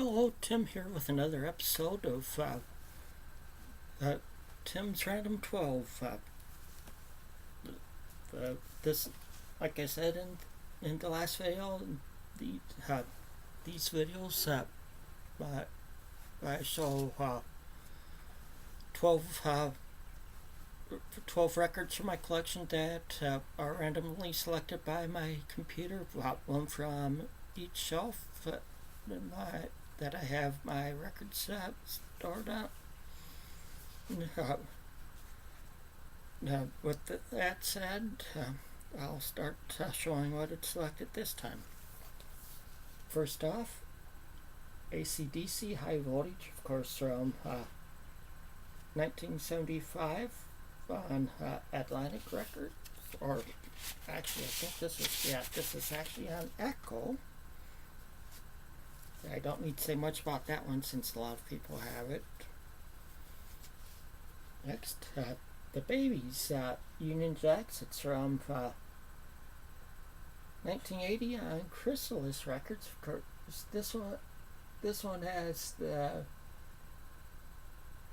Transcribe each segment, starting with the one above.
Hello, Tim here with another episode of Tim's Random 12. This, like I said in the last video, the, these videos, I show 12, 12 records from my collection that are randomly selected by my computer, one from each shelf. That I have my records stored on. With that said, I'll start showing what it selected this time. First off, ACDC High Voltage, of course, from 1975 on Atlantic Records, or actually, I think this is actually on Echo. I don't need to say much about that one since a lot of people have it. Next, the Babies, Union Jacks. It's from 1980 on Chrysalis Records. Of course, this one has the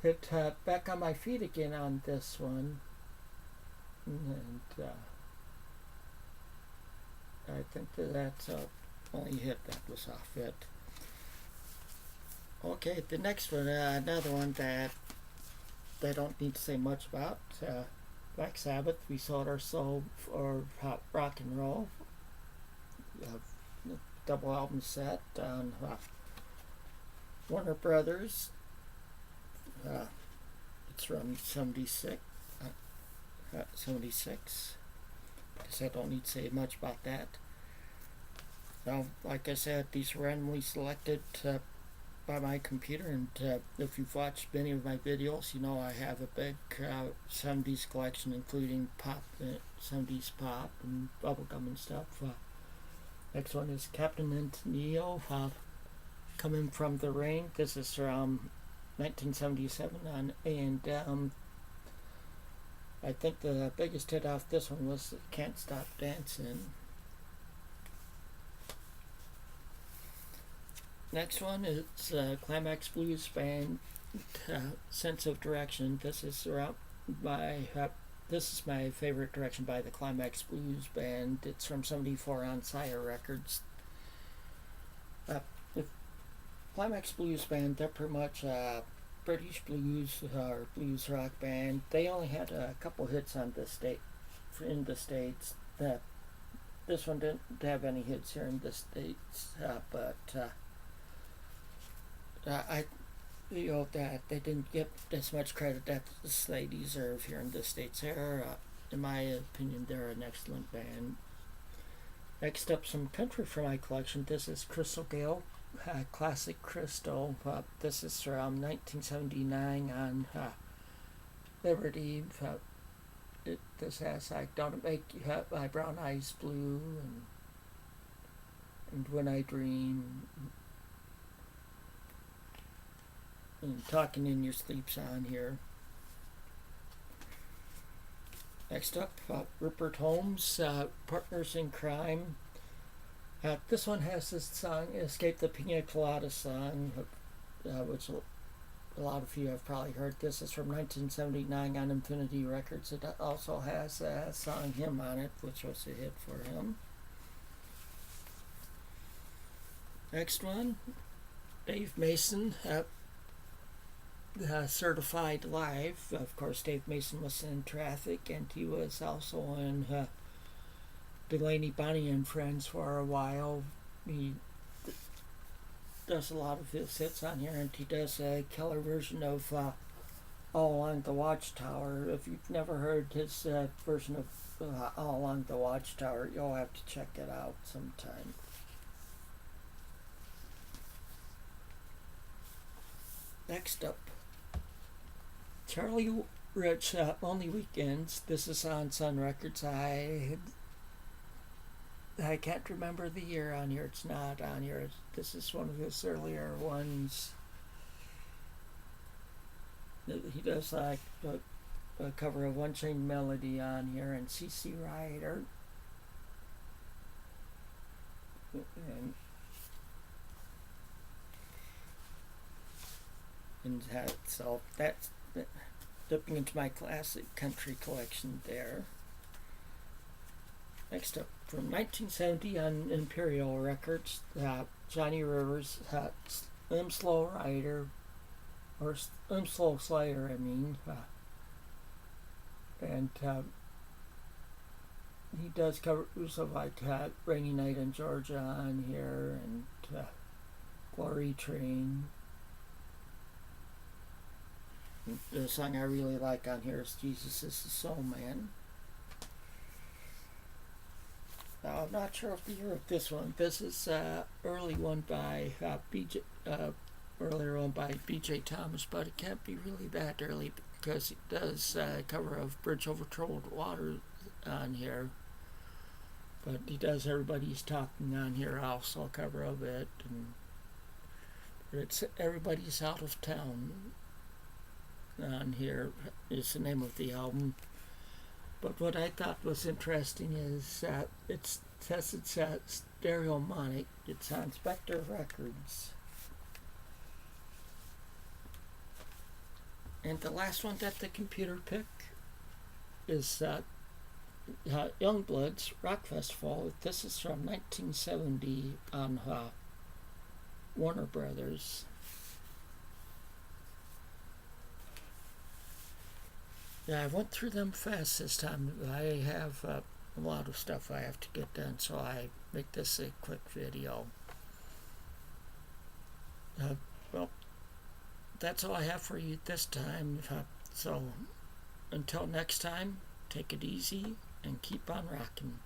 hit Back on My Feet Again on this one, and I think that's only hit that was off it. Okay, the next one, another one that I don't need to say much about. Black Sabbath, We Sold Our Soul for Rock and Roll. Double album set on Warner Brothers. It's from 76. 76. Guess I don't need to say much about that. Now, like I said, these were randomly selected by my computer, and if you've watched many of my videos, you know I have a big 70s collection, including pop, 70s pop and bubblegum and stuff. Next one is Captain and Neo, Coming from the Rain. This is from 1977 on A&M. I think the biggest hit off this one was Can't Stop Dancing. Next one is Climax Blues Band, Sense of Direction. This is my favorite direction by the Climax Blues Band. It's from 74 on Sire Records. The Climax Blues Band, they're pretty much British blues or blues rock band. They only had a couple hits on in the States. This one didn't have any hits here in the States, but I feel that they didn't get as much credit that they deserve here in the States. In my opinion, they're an excellent band. Next up, some country from my collection. This is Crystal Gale, Classic Crystal. This is from 1979 on Liberty. This has like Don't Make You Have My Brown Eyes Blue and When I Dream. And Talking in Your Sleep's on here. Next up, Rupert Holmes, Partners in Crime. This one has this song, Escape the Pina Colada song, which a lot of you have probably heard. This is from 1979 on Infinity Records. It also has a song Him on it, which was a hit for him. Next one, Dave Mason, Certified Live. Of course, Dave Mason was in Traffic, and he was also in Delaney, Bonnie and Friends for a while. He does a lot of his hits on here, and he does a killer version of All Along the Watchtower. If you've never heard his version of All Along the Watchtower, you'll have to check it out sometime. Next up, Charlie Rich, Lonely Weekends. This is on Sun Records. I can't remember the year on here. It's not on here. This is one of his earlier ones. He does like a cover of One Chain Melody on here and CC Rider. And and so that's dipping into my classic country collection there. Next up, from 1970 on Imperial Records, Johnny Rivers, Slim Slow Rider, or Slim Slow Slider, I mean, and he does covers of like Rainy Night in Georgia on here, and Glory Train. The song I really like on here is Jesus is the Soul Man. I'm not sure of the year of this one. This is early one by earlier one by B.J. Thomas, but it can't be really that early because it does cover of Bridge Over Troubled Water on here. But he does Everybody's Talking on here also, a cover of it, and it's Everybody's Out of Town on here is the name of the album. But what I thought was interesting is it says it's stereomonic. It's on Spectre Records. And the last one that the computer picked is Youngblood's Rock Festival. This is from 1970 on Warner Brothers. Yeah, I went through them fast this time. I have a lot of stuff I have to get done, so I make this a quick video. Well, that's all I have for you this time. So, until next time, take it easy and keep on rocking.